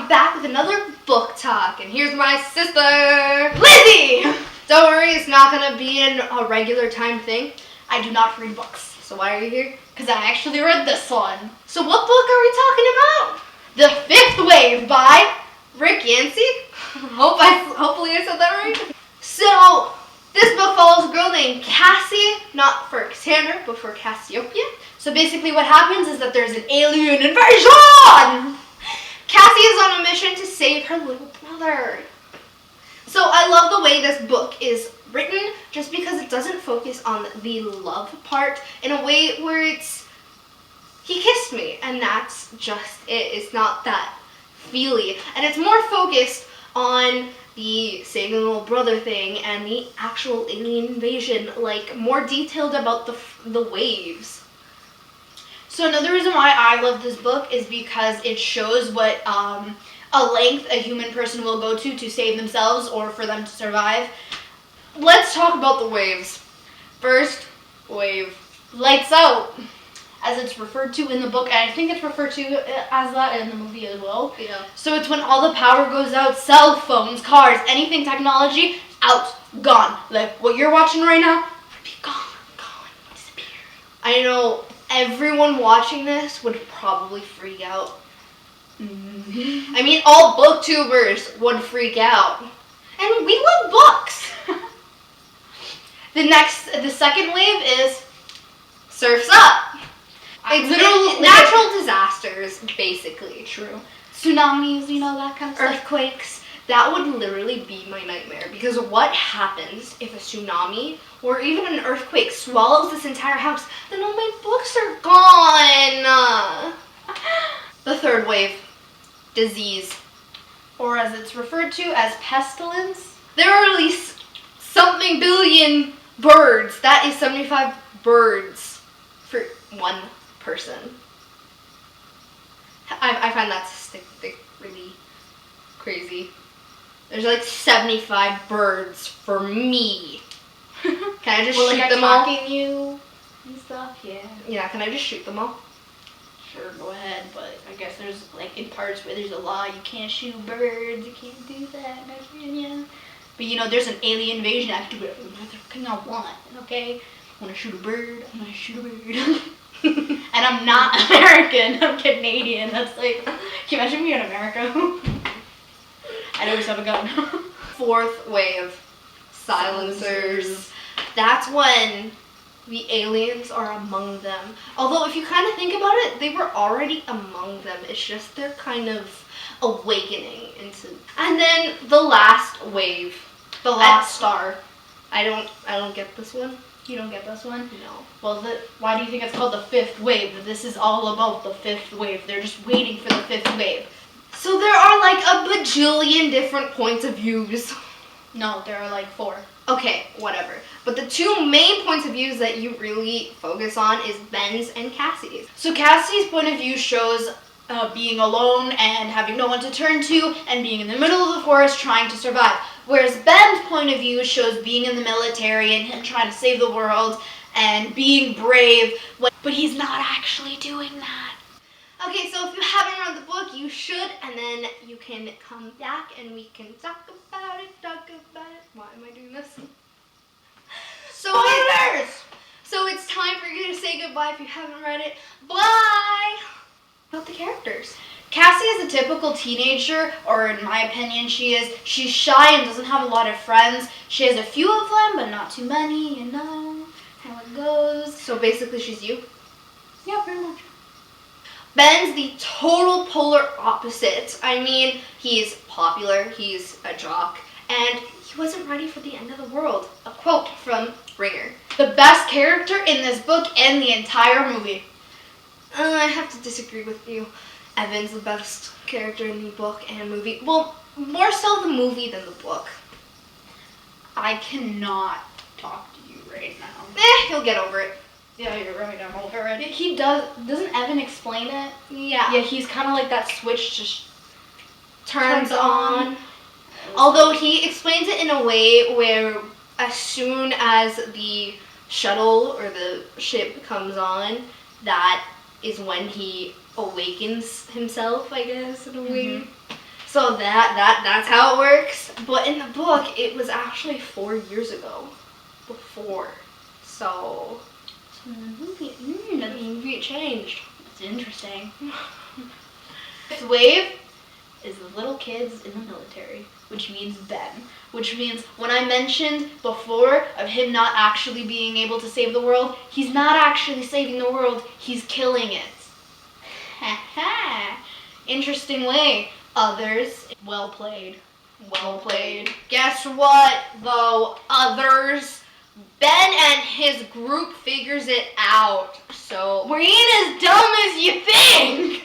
I'm back with another book talk, and here's my sister, Lizzie! Don't worry, it's not going to be a regular time thing. I do not read books. So why are you here? Because I actually read this one. So what book are we talking about? The Fifth Wave by Rick Yancey? Hopefully I said that right. So, this book follows a girl named Cassie, not for Cassandra, but for Cassiopeia. So basically what happens is that there's an alien invasion! Cassie is on a mission to save her little brother. So I love the way this book is written, just because it doesn't focus on the love part in a way where it's, he kissed me, and that's just it. It's not that feely. And it's more focused on the saving the little brother thing and the actual alien invasion, like more detailed about the waves. So another reason why I love this book is because it shows what a length a human person will go to save themselves or for them to survive. Let's talk about the waves. First wave. Lights out, as it's referred to in the book, and I think it's referred to as that in the movie as well. Yeah. So it's when all the power goes out, cell phones, cars, anything technology, out, gone. Like what you're watching right now, would be gone, disappear. I know everyone watching this would probably freak out. Mm-hmm. I mean, all booktubers would freak out. And we love books. The second wave is surf's up. It's literally natural disasters, basically. True. Tsunamis, that kind of stuff. Earthquakes. That would literally be my nightmare, because what happens if a tsunami or even an earthquake swallows this entire house? Then all my books are gone. The third wave, disease. Or as it's referred to as pestilence. There are at least something billion birds. That is 75 birds for one person. I find that statistic really crazy. There's like 75 birds for me. Can I just shoot them all? Attacking you and stuff, yeah. Yeah, can I just shoot them all? Sure, go ahead, but I guess there's like in parts where there's a law, you can't shoot birds, you can't do that, can you? But there's an alien invasion, I can do whatever I want, okay? When I shoot a bird, I'm gonna shoot a bird. And I'm not American, I'm Canadian. That's like, can you imagine me in America? I'd always have a gun. Fourth wave, silencers. That's when the aliens are among them. Although if you kind of think about it, they were already among them. It's just they're kind of awakening into. And then the last wave, The last star. I don't get this one. You don't get this one? No. Well, why do you think it's called the fifth wave? This is all about the fifth wave. They're just waiting for the fifth wave. So there are like a bajillion different points of views. No, there are like 4. Okay, whatever. But the 2 main points of views that you really focus on is Ben's and Cassie's. So Cassie's point of view shows being alone and having no one to turn to and being in the middle of the forest trying to survive. Whereas Ben's point of view shows being in the military and him trying to save the world and being brave, but he's not actually doing that. Okay, so if you haven't read the book, you should, and then you can come back and we can talk about it. Why am I doing this? So it's time for you to say goodbye if you haven't read it. Bye! About the characters. Cassie is a typical teenager, or in my opinion she's shy and doesn't have a lot of friends. She has a few of them, but not too many, how it goes. So basically she's you? Yeah, pretty much. Ben's the total polar opposite. I mean, he's popular, he's a jock, and he wasn't ready for the end of the world. A quote from Ringer. The best character in this book and the entire movie. I have to disagree with you. Evan's the best character in the book and movie. Well, more so the movie than the book. I cannot talk to you right now. He'll get over it. Yeah, you're right, I'm over it. He doesn't Evan explain it? Yeah. Yeah, he's kind of like that switch just turns on. Although he explains it in a way where as soon as the shuttle or the ship comes on, that is when he awakens himself, I guess, in a way. So that's how it works. But in the book, it was actually 4 years ago. Before. So So in the movie, the movie it changed. that's interesting. This wave is the little kids in the military, which means Ben. Which means when I mentioned before of him not actually being able to save the world, he's not actually saving the world, he's killing it. Ha ha! Interesting way. Others, well played. Well played. Guess what, though? Others. Ben and his group figures it out. So We ain't as dumb as you think!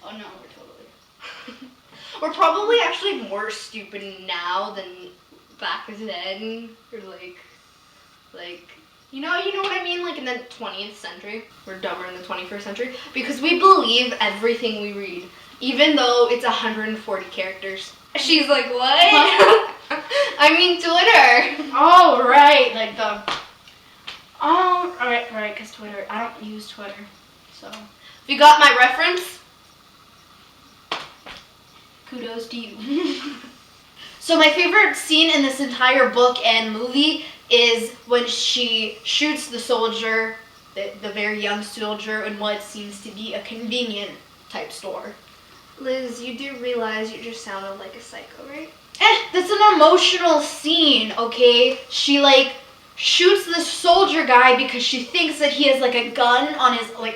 Oh no, we're totally. we're probably actually more stupid now than back then. Or like you know what I mean? Like in the 20th century. We're dumber in the 21st century because we believe everything we read, even though it's 140 characters. She's like, what? I mean Twitter. Oh, right, like the... Oh, right, because Twitter, I don't use Twitter, so... If you got my reference, kudos to you. So my favorite scene in this entire book and movie is when she shoots the soldier, the very young soldier, in what seems to be a convenient type store. Liz, you do realize you just sounded like a psycho, right? That's an emotional scene, okay? She, like, shoots this soldier guy because she thinks that he has, like, a gun on his, like,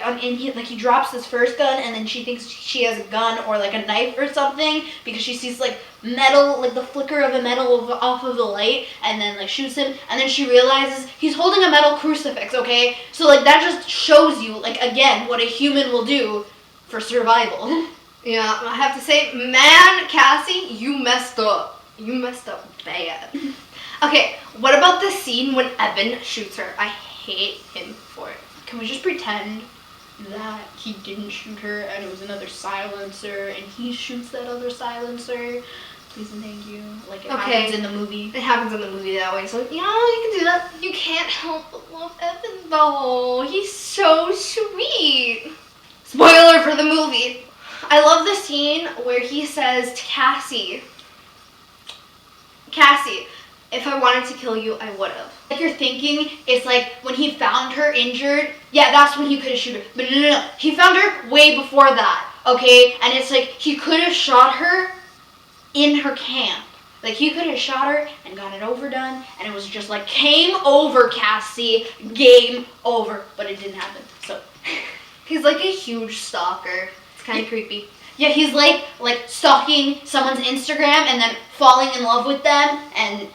he drops his first gun, and then she thinks she has a gun or, like, a knife or something because she sees, like, metal, like, the flicker of a metal off of the light, and then, like, shoots him, and then she realizes he's holding a metal crucifix, okay? So, like, that just shows you, like, again, what a human will do for survival. Yeah, I have to say, man, Cassie, you messed up. You messed up bad. Okay, what about the scene when Evan shoots her? I hate him for it. Can we just pretend that he didn't shoot her and it was another silencer and he shoots that other silencer? Please and thank you. Like it happens in the movie. It happens in the movie that way, so yeah, you can do that. You can't help but love Evan though. He's so sweet. Spoiler for the movie. I love the scene where he says to Cassie, if I wanted to kill you, I would have. Like you're thinking, it's like when he found her injured, yeah, that's when he could have shot her. But no. He found her way before that, okay? And it's like he could have shot her in her camp. Like he could have shot her and got it overdone, and it was just like, game over, Cassie, game over. But it didn't happen, so. He's like a huge stalker. It's kind of creepy. Yeah, he's like stalking someone's Instagram and then falling in love with them, and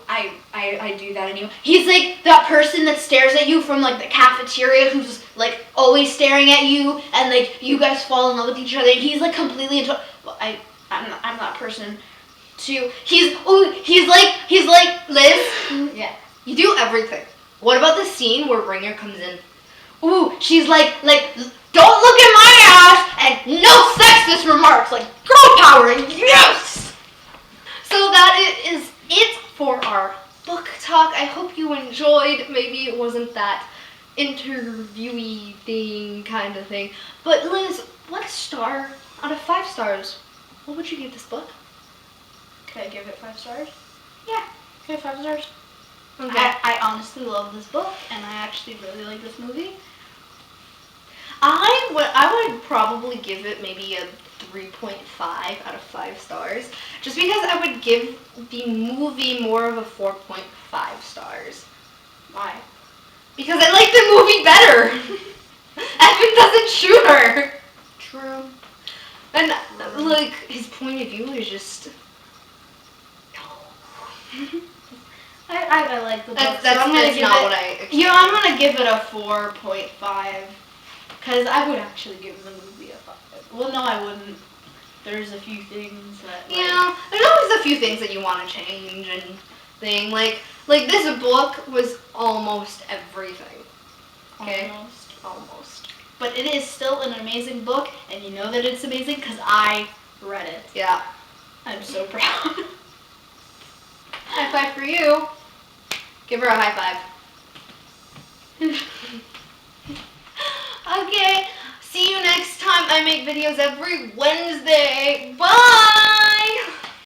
I do that anyway. He's like that person that stares at you from like the cafeteria who's like always staring at you, and like you guys fall in love with each other, and he's like completely into. Well, I'm that person too. He's like Liz. Yeah, you do everything. What about the scene where Ringer comes in? Ooh, she's like, don't look at my ass, and no sexist remarks, like, girl power, yes! So that is it for our book talk. I hope you enjoyed. Maybe it wasn't that interviewee thing kind of thing. But Liz, what star out of 5 stars, what would you give this book? Could I give it 5 stars? Yeah. Okay, 5 stars. Okay. I honestly love this book, and I actually really like this movie. I would probably give it maybe a 3.5 out of 5 stars, just because I would give the movie more of a 4.5 stars. Why? Because I like the movie better. Evan doesn't shoot her. True. And like his point of view is just no. I like the book. That's I'm gonna give not it, what I expected. You know, I'm gonna give it a 4.5. Because I would actually give the movie a 5. Well, no, I wouldn't. There's a few things that, like... Yeah, there's always a few things that you want to change and thing. Like this book was almost everything. Okay? Almost. But it is still an amazing book, and you know that it's amazing because I read it. Yeah. I'm so proud. High five for you. Give her a high five. Okay, see you next time. I make videos every Wednesday.